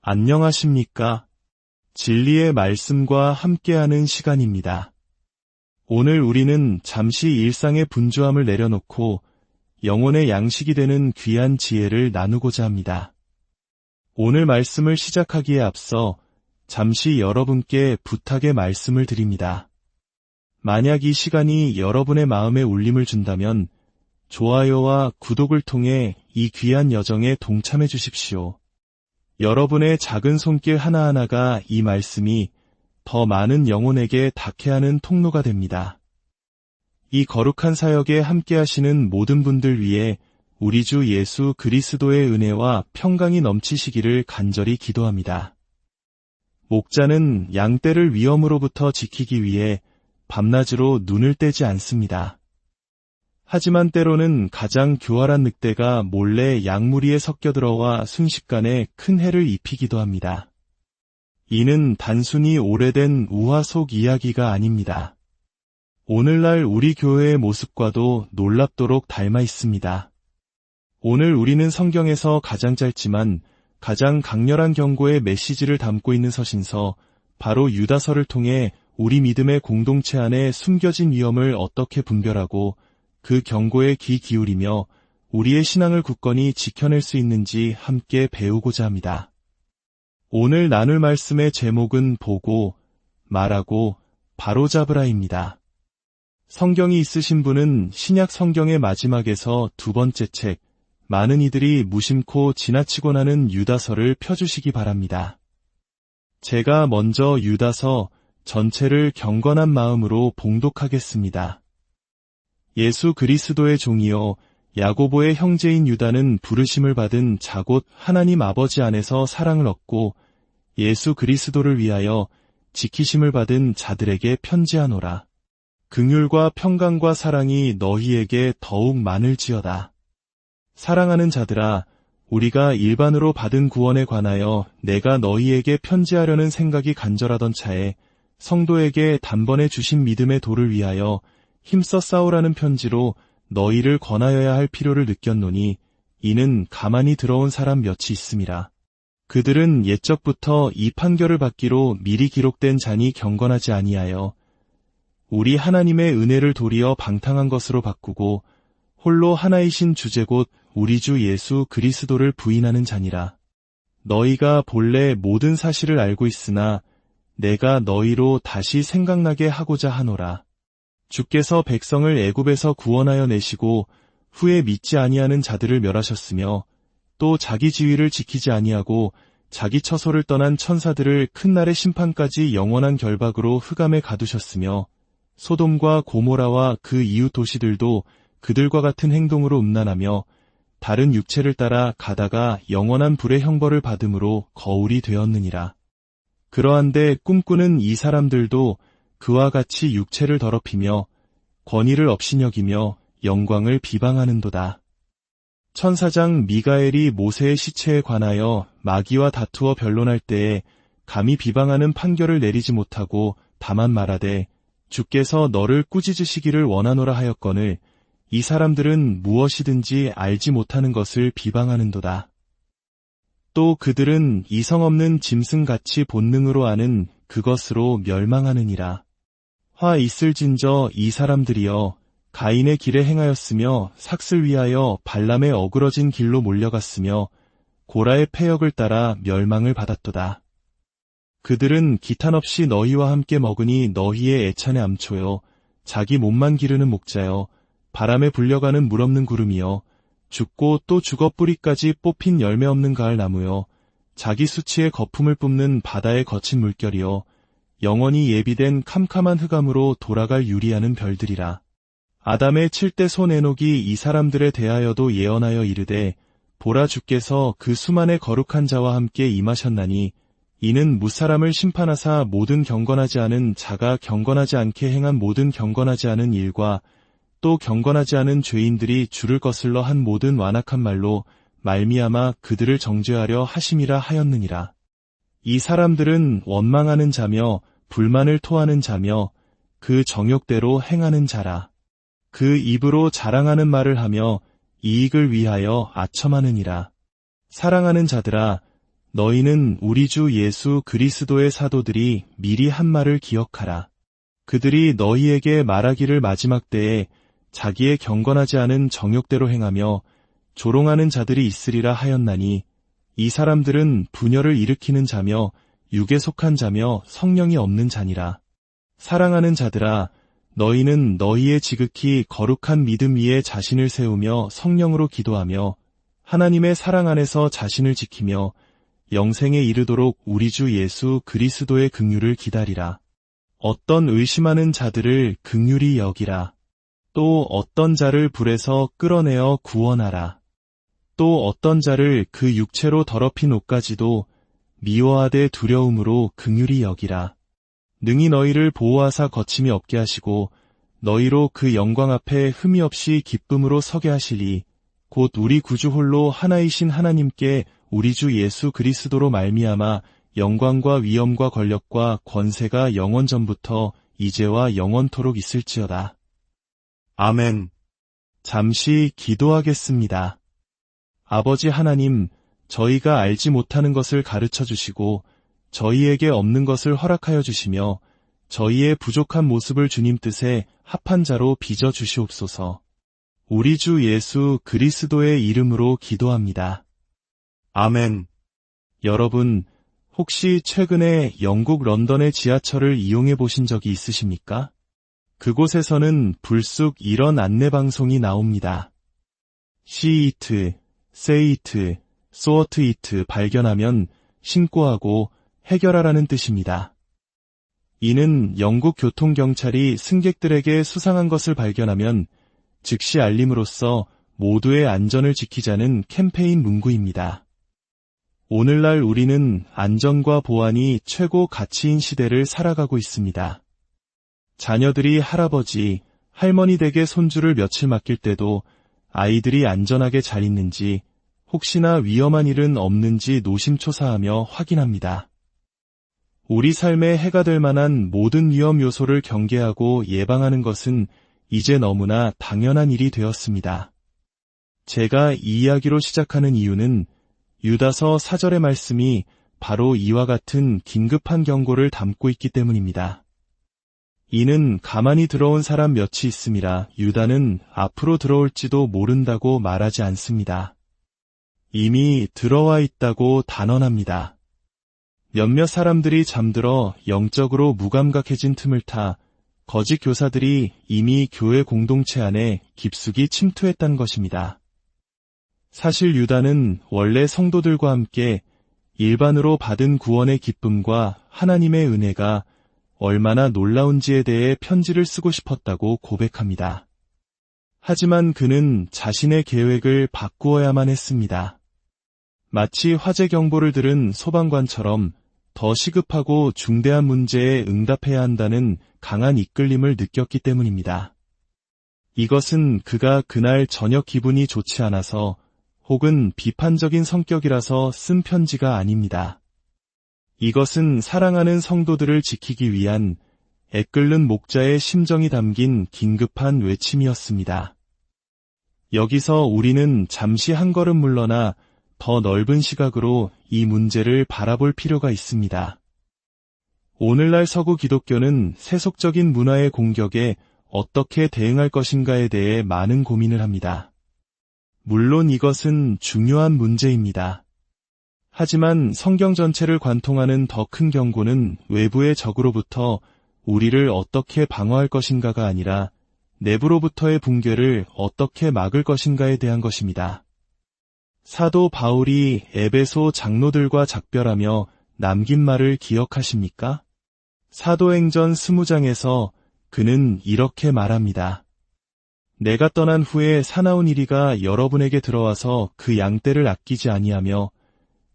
안녕하십니까? 진리의 말씀과 함께하는 시간입니다. 오늘 우리는 잠시 일상의 분주함을 내려놓고 영혼의 양식이 되는 귀한 지혜를 나누고자 합니다. 오늘 말씀을 시작하기에 앞서 잠시 여러분께 부탁의 말씀을 드립니다. 만약 이 시간이 여러분의 마음에 울림을 준다면 좋아요와 구독을 통해 이 귀한 여정에 동참해 주십시오. 여러분의 작은 손길 하나하나가 이 말씀이 더 많은 영혼에게 닿게 하는 통로가 됩니다. 이 거룩한 사역에 함께하시는 모든 분들 위해 우리 주 예수 그리스도의 은혜와 평강이 넘치시기를 간절히 기도합니다. 목자는 양떼를 위험으로부터 지키기 위해 밤낮으로 눈을 떼지 않습니다. 하지만 때로는 가장 교활한 늑대가 몰래 양무리에 섞여들어와 순식간에 큰 해를 입히기도 합니다. 이는 단순히 오래된 우화 속 이야기가 아닙니다. 오늘날 우리 교회의 모습과도 놀랍도록 닮아 있습니다. 오늘 우리는 성경에서 가장 짧지만 가장 강렬한 경고의 메시지를 담고 있는 서신서, 바로 유다서를 통해 우리 믿음의 공동체 안에 숨겨진 위험을 어떻게 분별하고 그 경고에 귀 기울이며 우리의 신앙을 굳건히 지켜낼 수 있는지 함께 배우고자 합니다. 오늘 나눌 말씀의 제목은 보고, 말하고, 바로잡으라입니다. 성경이 있으신 분은 신약 성경의 마지막에서 두 번째 책, 많은 이들이 무심코 지나치고 나는 유다서를 펴주시기 바랍니다. 제가 먼저 유다서 전체를 경건한 마음으로 봉독하겠습니다. 예수 그리스도의 종이요 야고보의 형제인 유다는 부르심을 받은 자 곧 하나님 아버지 안에서 사랑을 얻고 예수 그리스도를 위하여 지키심을 받은 자들에게 편지하노라. 긍휼과 평강과 사랑이 너희에게 더욱 많을지어다. 사랑하는 자들아, 우리가 일반으로 받은 구원에 관하여 내가 너희에게 편지하려는 생각이 간절하던 차에 성도에게 단번에 주신 믿음의 도를 위하여 힘써 싸우라는 편지로 너희를 권하여야 할 필요를 느꼈노니 이는 가만히 들어온 사람 몇이 있음이라. 그들은 옛적부터 이 판결을 받기로 미리 기록된 자니 경건하지 아니하여 우리 하나님의 은혜를 도리어 방탕한 것으로 바꾸고 홀로 하나이신 주제 곧 우리 주 예수 그리스도를 부인하는 자니라. 너희가 본래 모든 사실을 알고 있으나 내가 너희로 다시 생각나게 하고자 하노라. 주께서 백성을 애굽에서 구원하여 내시고 후에 믿지 아니하는 자들을 멸하셨으며 또 자기 지위를 지키지 아니하고 자기 처소를 떠난 천사들을 큰 날의 심판까지 영원한 결박으로 흑암에 가두셨으며 소돔과 고모라와 그 이웃 도시들도 그들과 같은 행동으로 음란하며 다른 육체를 따라 가다가 영원한 불의 형벌을 받음으로 거울이 되었느니라. 그러한데 꿈꾸는 이 사람들도 그와 같이 육체를 더럽히며 권위를 업신여기며 영광을 비방하는도다. 천사장 미가엘이 모세의 시체에 관하여 마귀와 다투어 변론할 때에 감히 비방하는 판결을 내리지 못하고 다만 말하되 주께서 너를 꾸짖으시기를 원하노라 하였거늘 이 사람들은 무엇이든지 알지 못하는 것을 비방하는도다. 또 그들은 이성 없는 짐승같이 본능으로 아는 그것으로 멸망하느니라. 화 있을진저 이 사람들이여 가인의 길에 행하였으며 삭슬 위하여 발람의 어그러진 길로 몰려갔으며 고라의 패역을 따라 멸망을 받았도다. 그들은 기탄 없이 너희와 함께 먹으니 너희의 애찬의 암초여 자기 몸만 기르는 목자여 바람에 불려가는 물 없는 구름이여 죽고 또 죽어 뿌리까지 뽑힌 열매 없는 가을 나무여 자기 수치의 거품을 뿜는 바다의 거친 물결이여 영원히 예비된 캄캄한 흑암으로 돌아갈 유리하는 별들이라. 아담의 7대 손 에녹이 이 사람들에 대하여도 예언하여 이르되 보라 주께서 그 수만의 거룩한 자와 함께 임하셨나니 이는 무사람을 심판하사 모든 경건하지 않은 자가 경건하지 않게 행한 모든 경건하지 않은 일과 또 경건하지 않은 죄인들이 주를 거슬러 한 모든 완악한 말로 말미암아 그들을 정죄하려 하심이라 하였느니라. 이 사람들은 원망하는 자며 불만을 토하는 자며 그 정욕대로 행하는 자라. 그 입으로 자랑하는 말을 하며 이익을 위하여 아첨하느니라. 사랑하는 자들아, 너희는 우리 주 예수 그리스도의 사도들이 미리 한 말을 기억하라. 그들이 너희에게 말하기를 마지막 때에 자기의 경건하지 않은 정욕대로 행하며 조롱하는 자들이 있으리라 하였나니 이 사람들은 분열을 일으키는 자며 육에 속한 자며 성령이 없는 자니라. 사랑하는 자들아, 너희는 너희의 지극히 거룩한 믿음 위에 자신을 세우며 성령으로 기도하며 하나님의 사랑 안에서 자신을 지키며 영생에 이르도록 우리 주 예수 그리스도의 긍휼을 기다리라. 어떤 의심하는 자들을 긍휼히 여기라. 또 어떤 자를 불에서 끌어내어 구원하라. 또 어떤 자를 그 육체로 더럽힌 옷까지도 미워하되 두려움으로 긍휼히 여기라. 능히 너희를 보호하사 거침이 없게 하시고 너희로 그 영광 앞에 흠이 없이 기쁨으로 서게 하시리. 곧 우리 구주 홀로 하나이신 하나님께 우리 주 예수 그리스도로 말미암아 영광과 위엄과 권력과 권세가 영원 전부터 이제와 영원토록 있을지어다. 아멘. 잠시 기도하겠습니다. 아버지 하나님, 저희가 알지 못하는 것을 가르쳐 주시고 저희에게 없는 것을 허락하여 주시며 저희의 부족한 모습을 주님 뜻에 합한 자로 빚어 주시옵소서. 우리 주 예수 그리스도의 이름으로 기도합니다. 아멘. 여러분, 혹시 최근에 영국 런던의 지하철을 이용해 보신 적이 있으십니까? 그곳에서는 불쑥 이런 안내방송이 나옵니다. See it, say it, sort it 발견하면 신고하고 해결하라는 뜻입니다. 이는 영국 교통경찰이 승객들에게 수상한 것을 발견하면 즉시 알림으로써 모두의 안전을 지키자는 캠페인 문구입니다. 오늘날 우리는 안전과 보안이 최고 가치인 시대를 살아가고 있습니다. 자녀들이 할아버지, 할머니 댁에 손주를 며칠 맡길 때도 아이들이 안전하게 잘 있는지 혹시나 위험한 일은 없는지 노심초사하며 확인합니다. 우리 삶에 해가 될 만한 모든 위험 요소를 경계하고 예방하는 것은 이제 너무나 당연한 일이 되었습니다. 제가 이 이야기로 시작하는 이유는 유다서 4절의 말씀이 바로 이와 같은 긴급한 경고를 담고 있기 때문입니다. 이는 가만히 들어온 사람 몇이 있음이라 유다는 앞으로 들어올지도 모른다고 말하지 않습니다. 이미 들어와 있다고 단언합니다. 몇몇 사람들이 잠들어 영적으로 무감각해진 틈을 타 거짓 교사들이 이미 교회 공동체 안에 깊숙이 침투했다는 것입니다. 사실 유다는 원래 성도들과 함께 일반으로 받은 구원의 기쁨과 하나님의 은혜가 얼마나 놀라운지에 대해 편지를 쓰고 싶었다고 고백합니다. 하지만 그는 자신의 계획을 바꾸어야만 했습니다. 마치 화재 경보를 들은 소방관처럼 더 시급하고 중대한 문제에 응답해야 한다는 강한 이끌림을 느꼈기 때문입니다. 이것은 그가 그날 저녁 기분이 좋지 않아서 혹은 비판적인 성격이라서 쓴 편지가 아닙니다. 이것은 사랑하는 성도들을 지키기 위한 애끓는 목자의 심정이 담긴 긴급한 외침이었습니다. 여기서 우리는 잠시 한 걸음 물러나 더 넓은 시각으로 이 문제를 바라볼 필요가 있습니다. 오늘날 서구 기독교는 세속적인 문화의 공격에 어떻게 대응할 것인가에 대해 많은 고민을 합니다. 물론 이것은 중요한 문제입니다. 하지만 성경 전체를 관통하는 더 큰 경고는 외부의 적으로부터 우리를 어떻게 방어할 것인가가 아니라 내부로부터의 붕괴를 어떻게 막을 것인가에 대한 것입니다. 사도 바울이 에베소 장로들과 작별하며 남긴 말을 기억하십니까? 사도행전 20장에서 그는 이렇게 말합니다. 내가 떠난 후에 사나운 이리가 여러분에게 들어와서 그 양떼를 아끼지 아니하며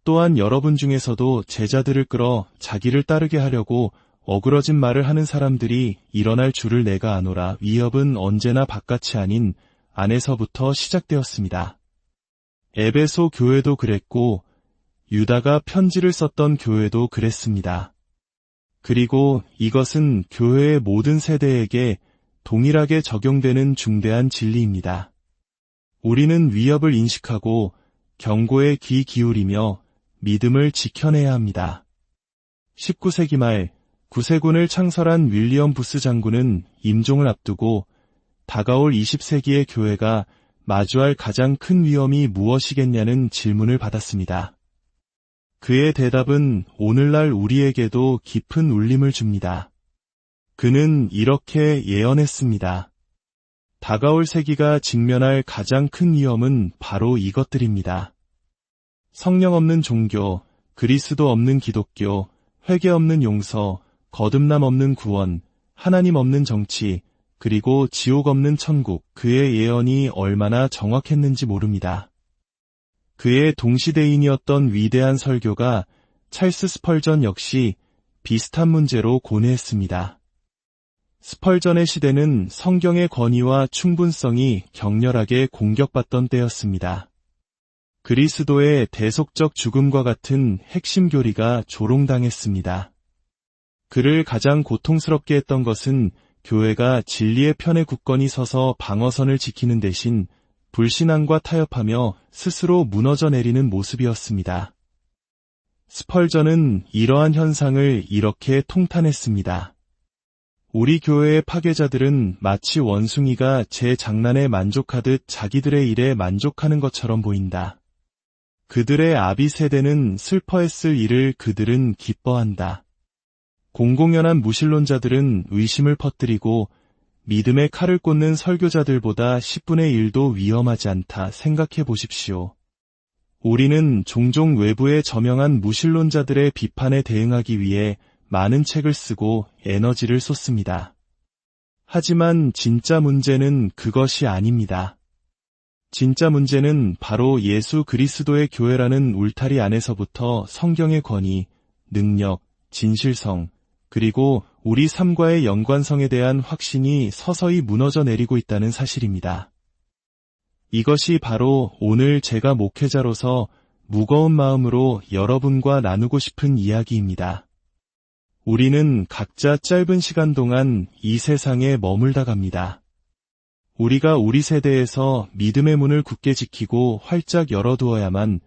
또한 여러분 중에서도 제자들을 끌어 자기를 따르게 하려고 어그러진 말을 하는 사람들이 일어날 줄을 내가 아노라. 위협은 언제나 바깥이 아닌 안에서부터 시작되었습니다. 에베소 교회도 그랬고 유다가 편지를 썼던 교회도 그랬습니다. 그리고 이것은 교회의 모든 세대에게 동일하게 적용되는 중대한 진리입니다. 우리는 위협을 인식하고 경고에 귀 기울이며 믿음을 지켜내야 합니다. 19세기 말 구세군을 창설한 윌리엄 부스 장군은 임종을 앞두고 다가올 20세기의 교회가 마주할 가장 큰 위험이 무엇이겠냐는 질문을 받았습니다. 그의 대답은 오늘날 우리에게도 깊은 울림을 줍니다. 그는 이렇게 예언했습니다. 다가올 세기가 직면할 가장 큰 위험은 바로 이것들입니다. 성령 없는 종교, 그리스도 없는 기독교, 회개 없는 용서, 거듭남 없는 구원, 하나님 없는 정치, 그리고 지옥 없는 천국. 그의 예언이 얼마나 정확했는지 모릅니다. 그의 동시대인이었던 위대한 설교가 찰스 스펄전 역시 비슷한 문제로 고뇌했습니다. 스펄전의 시대는 성경의 권위와 충분성이 격렬하게 공격받던 때였습니다. 그리스도의 대속적 죽음과 같은 핵심 교리가 조롱당했습니다. 그를 가장 고통스럽게 했던 것은 교회가 진리의 편에 굳건히 서서 방어선을 지키는 대신 불신앙과 타협하며 스스로 무너져 내리는 모습이었습니다. 스펄전은 이러한 현상을 이렇게 통탄했습니다. 우리 교회의 파괴자들은 마치 원숭이가 제 장난에 만족하듯 자기들의 일에 만족하는 것처럼 보인다. 그들의 아비 세대는 슬퍼했을 일을 그들은 기뻐한다. 공공연한 무신론자들은 의심을 퍼뜨리고 믿음의 칼을 꽂는 설교자들보다 10분의 1도 위험하지 않다 생각해 보십시오. 우리는 종종 외부의 저명한 무신론자들의 비판에 대응하기 위해 많은 책을 쓰고 에너지를 쏟습니다. 하지만 진짜 문제는 그것이 아닙니다. 진짜 문제는 바로 예수 그리스도의 교회라는 울타리 안에서부터 성경의 권위, 능력, 진실성, 그리고 우리 삶과의 연관성에 대한 확신이 서서히 무너져 내리고 있다는 사실입니다. 이것이 바로 오늘 제가 목회자로서 무거운 마음으로 여러분과 나누고 싶은 이야기입니다. 우리는 각자 짧은 시간 동안 이 세상에 머물다 갑니다. 우리가 우리 세대에서 믿음의 문을 굳게 지키고 활짝 열어두어야만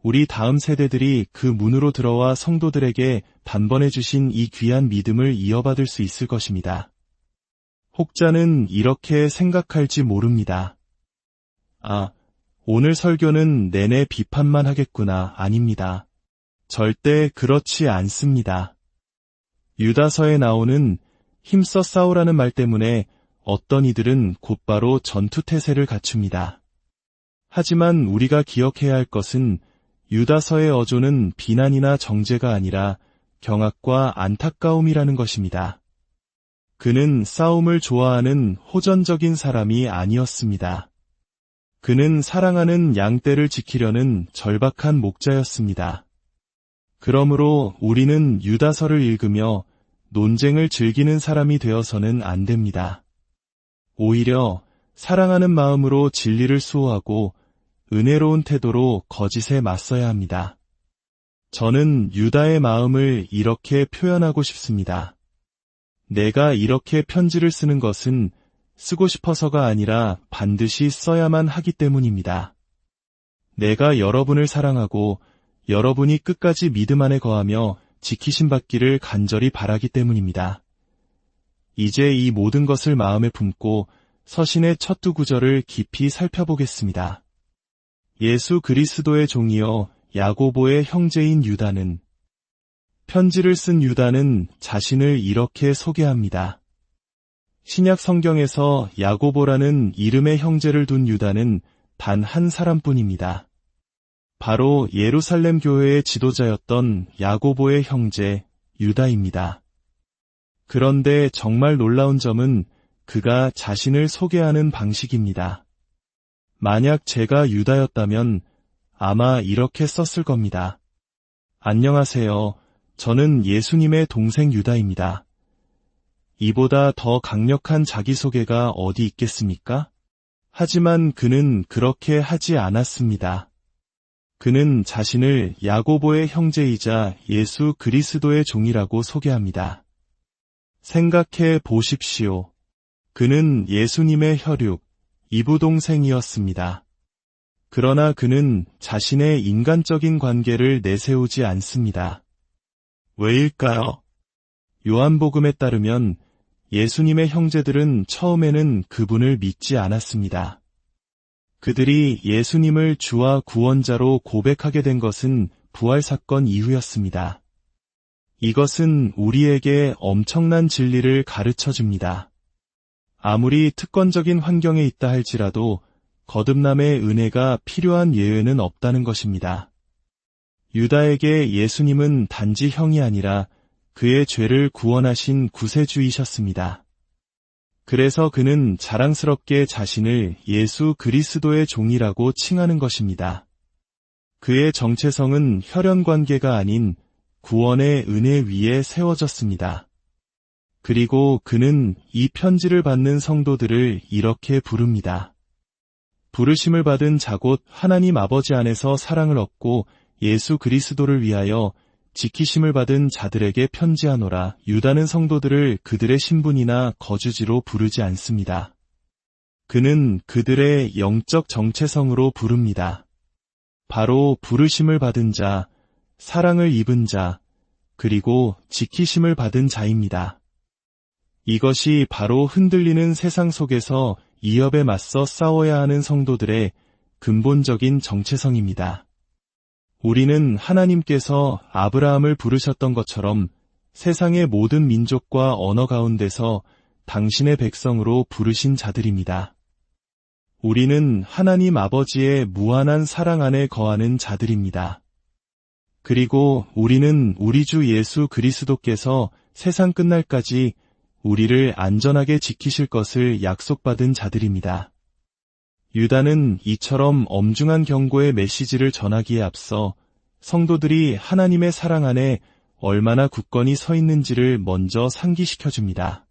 우리 다음 세대들이 그 문으로 들어와 성도들에게 단번에 주신 이 귀한 믿음을 이어받을 수 있을 것입니다. 혹자는 이렇게 생각할지 모릅니다. 아, 오늘 설교는 내내 비판만 하겠구나. 아닙니다. 절대 그렇지 않습니다. 유다서에 나오는 힘써 싸우라는 말 때문에 어떤 이들은 곧바로 전투태세를 갖춥니다. 하지만 우리가 기억해야 할 것은 유다서의 어조는 비난이나 정죄가 아니라 경악과 안타까움이라는 것입니다. 그는 싸움을 좋아하는 호전적인 사람이 아니었습니다. 그는 사랑하는 양떼를 지키려는 절박한 목자였습니다. 그러므로 우리는 유다서를 읽으며 논쟁을 즐기는 사람이 되어서는 안 됩니다. 오히려 사랑하는 마음으로 진리를 수호하고 은혜로운 태도로 거짓에 맞서야 합니다. 저는 유다의 마음을 이렇게 표현하고 싶습니다. 내가 이렇게 편지를 쓰는 것은 쓰고 싶어서가 아니라 반드시 써야만 하기 때문입니다. 내가 여러분을 사랑하고 여러분이 끝까지 믿음 안에 거하며 지키심 받기를 간절히 바라기 때문입니다. 이제 이 모든 것을 마음에 품고 서신의 첫 두 구절을 깊이 살펴보겠습니다. 예수 그리스도의 종이여 야고보의 형제인 유다는. 편지를 쓴 유다는 자신을 이렇게 소개합니다. 신약 성경에서 야고보라는 이름의 형제를 둔 유다는 단 한 사람뿐입니다. 바로 예루살렘 교회의 지도자였던 야고보의 형제 유다입니다. 그런데 정말 놀라운 점은 그가 자신을 소개하는 방식입니다. 만약 제가 유다였다면 아마 이렇게 썼을 겁니다. 안녕하세요. 저는 예수님의 동생 유다입니다. 이보다 더 강력한 자기소개가 어디 있겠습니까? 하지만 그는 그렇게 하지 않았습니다. 그는 자신을 야고보의 형제이자 예수 그리스도의 종이라고 소개합니다. 생각해 보십시오. 그는 예수님의 혈육, 이부동생이었습니다. 그러나 그는 자신의 인간적인 관계를 내세우지 않습니다. 왜일까요? 요한복음에 따르면 예수님의 형제들은 처음에는 그분을 믿지 않았습니다. 그들이 예수님을 주와 구원자로 고백하게 된 것은 부활 사건 이후였습니다. 이것은 우리에게 엄청난 진리를 가르쳐 줍니다. 아무리 특권적인 환경에 있다 할지라도 거듭남의 은혜가 필요한 예외는 없다는 것입니다. 유다에게 예수님은 단지 형이 아니라 그의 죄를 구원하신 구세주이셨습니다. 그래서 그는 자랑스럽게 자신을 예수 그리스도의 종이라고 칭하는 것입니다. 그의 정체성은 혈연 관계가 아닌 구원의 은혜 위에 세워졌습니다. 그리고 그는 이 편지를 받는 성도들을 이렇게 부릅니다. 부르심을 받은 자 곧 하나님 아버지 안에서 사랑을 얻고 예수 그리스도를 위하여 지키심을 받은 자들에게 편지하노라. 유다는 성도들을 그들의 신분이나 거주지로 부르지 않습니다. 그는 그들의 영적 정체성으로 부릅니다. 바로 부르심을 받은 자, 사랑을 입은 자, 그리고 지키심을 받은 자입니다. 이것이 바로 흔들리는 세상 속에서 이협에 맞서 싸워야 하는 성도들의 근본적인 정체성입니다. 우리는 하나님께서 아브라함을 부르셨던 것처럼 세상의 모든 민족과 언어 가운데서 당신의 백성으로 부르신 자들입니다. 우리는 하나님 아버지의 무한한 사랑 안에 거하는 자들입니다. 그리고 우리는 우리 주 예수 그리스도께서 세상 끝날까지 우리를 안전하게 지키실 것을 약속받은 자들입니다. 유다는 이처럼 엄중한 경고의 메시지를 전하기에 앞서 성도들이 하나님의 사랑 안에 얼마나 굳건히 서 있는지를 먼저 상기시켜줍니다.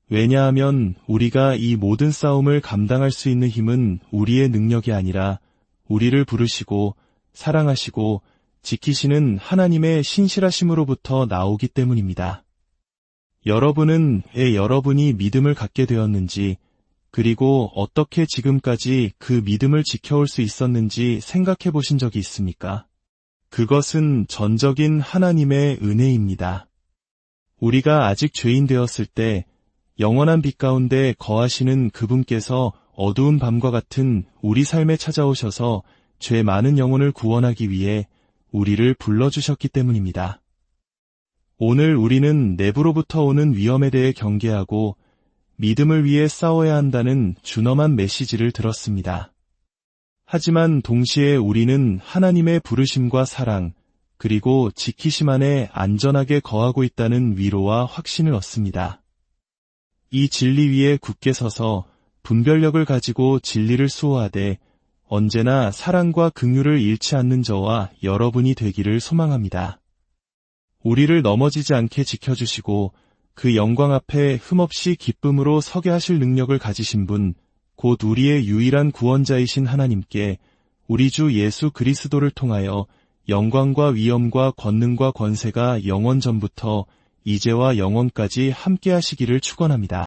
왜냐하면 우리가 이 모든 싸움을 감당할 수 있는 힘은 우리의 능력이 아니라 우리를 부르시고 사랑하시고 지키시는 하나님의 신실하심으로부터 나오기 때문입니다. 여러분은 왜 여러분이 믿음을 갖게 되었는지, 그리고 어떻게 지금까지 그 믿음을 지켜올 수 있었는지 생각해 보신 적이 있습니까? 그것은 전적인 하나님의 은혜입니다. 우리가 아직 죄인 되었을 때 영원한 빛 가운데 거하시는 그분께서 어두운 밤과 같은 우리 삶에 찾아오셔서 죄 많은 영혼을 구원하기 위해 우리를 불러주셨기 때문입니다. 오늘 우리는 내부로부터 오는 위험에 대해 경계하고 믿음을 위해 싸워야 한다는 준엄한 메시지를 들었습니다. 하지만 동시에 우리는 하나님의 부르심과 사랑, 그리고 지키심 안에 안전하게 거하고 있다는 위로와 확신을 얻습니다. 이 진리 위에 굳게 서서 분별력을 가지고 진리를 수호하되 언제나 사랑과 긍휼을 잃지 않는 저와 여러분이 되기를 소망합니다. 우리를 넘어지지 않게 지켜주시고 그 영광 앞에 흠없이 기쁨으로 서게 하실 능력을 가지신 분, 곧 우리의 유일한 구원자이신 하나님께 우리 주 예수 그리스도를 통하여 영광과 위엄과 권능과 권세가 영원 전부터 이제와 영원까지 함께 하시기를 축원합니다.